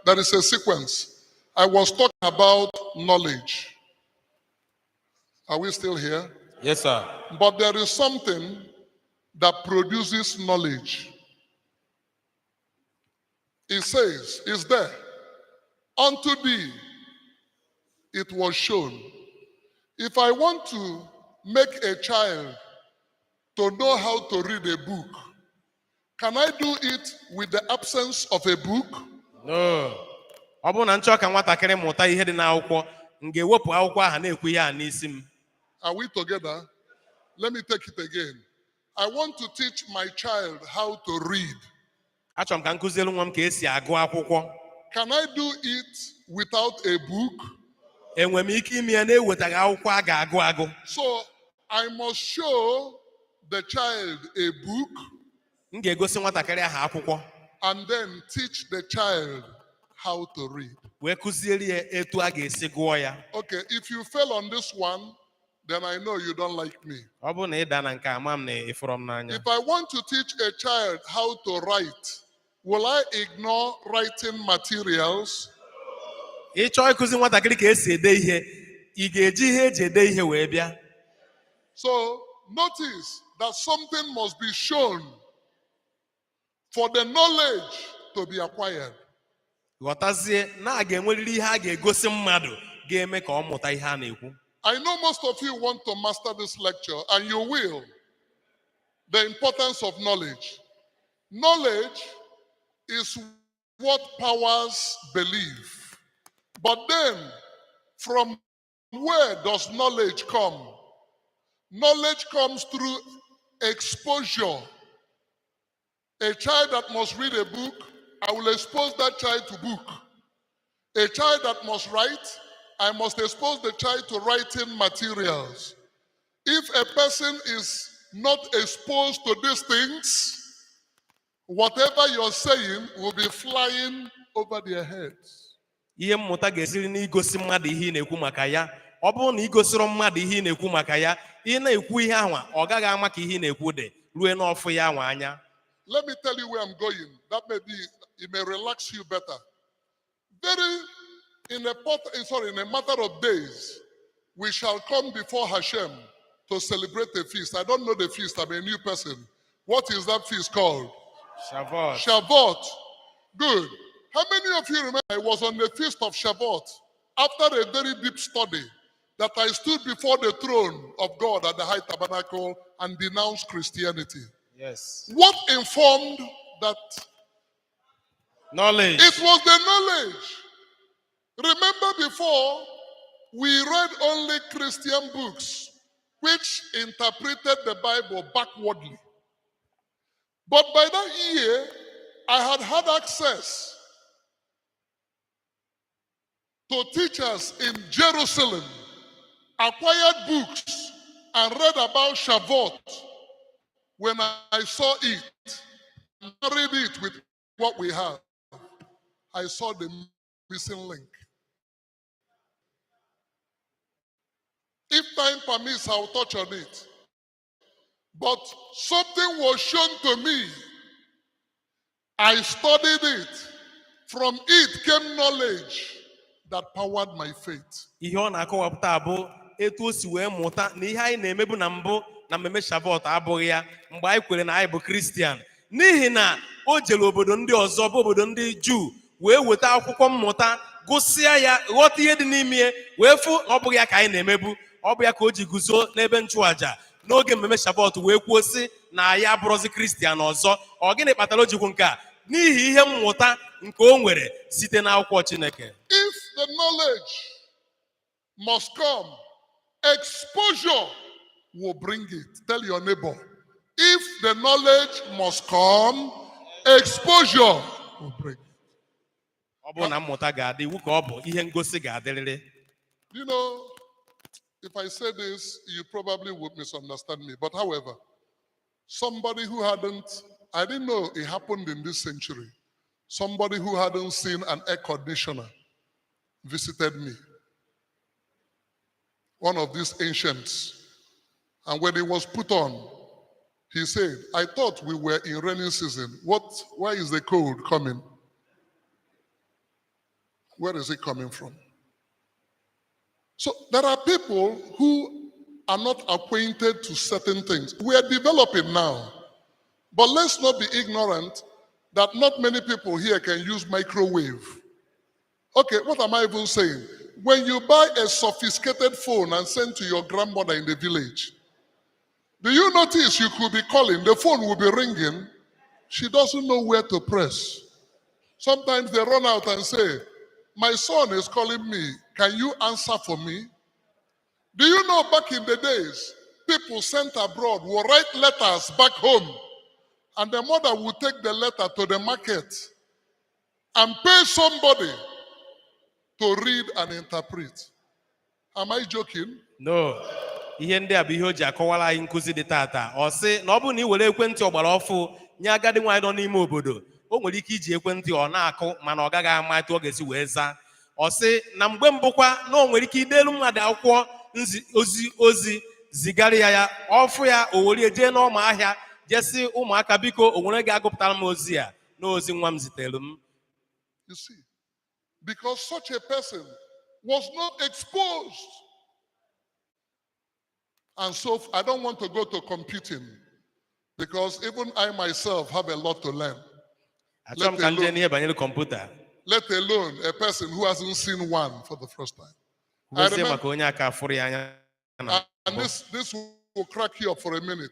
there is a sequence. I was talking about knowledge. Are we still here? Yes, sir. But there is something that produces knowledge. It says, is there. Unto thee it was shown. If I want to make a child to know how to read a book, can I do it with the absence of a book? No. Ọ bụrụ na nchọ ka nwatakịrị mụta ihe dị n'akwụkwọ, m ga-ewepụ akwụkwọ ahụ na-ekwu ihe a n'isi m. Are we together? Let me take it again. I want to teach my child how to read. Achọrọ m ka m kụziere nwa m ka esi agụ akwụkwọ. Can I do it without a book? Enwere m ike ime ya na-ewetaghị akwụkwọ a ga-agụ agụ. So I must show the child a book. M ga-egosi nwatakịrị ahụ akwụkwọ. And then teach the child how to read. Wee kụziere ya etu a ga-esi gụọ ya. Okay, if you fail on this one, then I know you don't like me. Ọ bụrụ na ị daa na nke a, ma m na ịfụrụ m n'anya. If I want to teach a child how to write, will I ignore writing materials? Ị chọọ ịkụzi nwatakịrị ka esi ede ihe, ị ga-eji ihe eji ede ihe wee bịa. So notice that something must be shown for the knowledge to be acquired. Ghọtazie na a ga-enwerịrị ihe a ga-egosi mmadụ ga-eme ka ọ mụta ihe a na-ekwu. I know most of you want to master this lecture, and you will. The importance of knowledge. Knowledge is what powers belief. But then, from where does knowledge come? Knowledge comes through exposure. A child that must read a book, I will expose that child to book. A child that must write, I must expose the child to writing materials. If a person is not exposed to these things, whatever you're saying will be flying over their heads. Ihe mmụta ga-esiri n'igosi mmadụ ihe ị na-ekwu maka ya. Ọ bụrụ na igosiro mmadụ ihe ị na-ekwu maka ya, ị na-ekwu ihe ahụ, ọ gaghị ama ka ihe ị na-ekwu dị ruo n'ọfụ ya nwa anya. Let me tell you where I'm going. That may be, it may relax you better. In a matter of days, we shall come before Hashem to celebrate a feast. I don't know the feast. I'm a new person. What is that feast called? Shavuot. Shavuot. Good. How many of you remember I was on the feast of Shavuot after a very deep study that I stood before the throne of God at the High Tabernacle and denounced Christianity? Yes. What informed that? Knowledge. It was the knowledge. Remember before, we read only Christian books which interpreted the Bible backwardly. But by that year, I had access to teachers in Jerusalem, acquired books, and read about Shavuot. When I saw it, married it with what we have, I saw the missing link. If time permits, I'll touch on it. But something was shown to me. I studied it. From it came knowledge that powered my faith. Ihe ọ na-akọwapụta bụ etu o si wee mụta na ihe anyị na-emebu na mbụ na mmemme Shavuot abụghị ya mgbe anyị kwere na anyị bụ Kristian. N'ihi na o jere obodo ndị ọzọ bụ obodo ndị Juu wee weta akwụkwọ mmụta, gụsịa ya, ghọta ihe dị n'ime, wee fụ ọ bụghị ya ka anyị na-emebu. Ọ bụ ya ka o ji guzo n'ebe nchụaja n'oge mmemme Shavuot wee kwuo sị na ya abụrụzi Kristian ọzọ. Ọ gịnị kpatara o jikwu nke a? N'ihi ihe mmụta nke o nwere site n'akwụkwọ Chineke. If the knowledge must come, exposure will bring it. Tell your neighbor, if the knowledge must come, exposure will bring it. Ọ bụrụ na mmụta ga-adị, iwu ka ọ bụ ihe ngosi ga-adịrịrị. You know, if I say this, you probably would misunderstand me. But however, somebody who I didn't know it happened in this century. Somebody who hadn't seen an air conditioner visited me. One of these ancients. And when it was put on, he said, I thought we were in rainy season. Why is the cold coming? Where is it coming from? So there are people who are not acquainted to certain things. We are developing now. But let's not be ignorant that not many people here can use microwave. Okay, what am I even saying? When you buy a sophisticated phone and send to your grandmother in the village, do you notice you could be calling, the phone will be ringing, she doesn't know where to press. Sometimes they run out and say, my son is calling me, can you answer for me? Do you know back in the days, people sent abroad will write letters back home, and the mother would take the letter to the market and pay somebody to read and interpret. Am I joking? No. Ihe ndị a bụ ihe o ji akọwara anyị nkụzi dị tata. Ọ sị na ọ bụrụ na ị were ekwentị ọgbara ọfụ nye agadi nwaanyị nọ n'ime obodo, o nwere ike iji ekwentị ọ na-akụ mana ọ gaghị ama etu ọ ga-esi wee zaa. Ọ sị na mgbe mbụkwa na o nwere ike idelu mmadụ akwụkwọ ozi zigara ya ọfụ ya o were jee n'ọma ahịa jesi ụmụaka biko o nwere ga-agụpụtara m ozi a na ozi nwa m zitere m. You see, because such a person was not exposed. And so I don't want to go to computing because even I myself have a lot to learn. Let alone a person who hasn't seen one for the first time. I remember, and this will crack you up for a minute.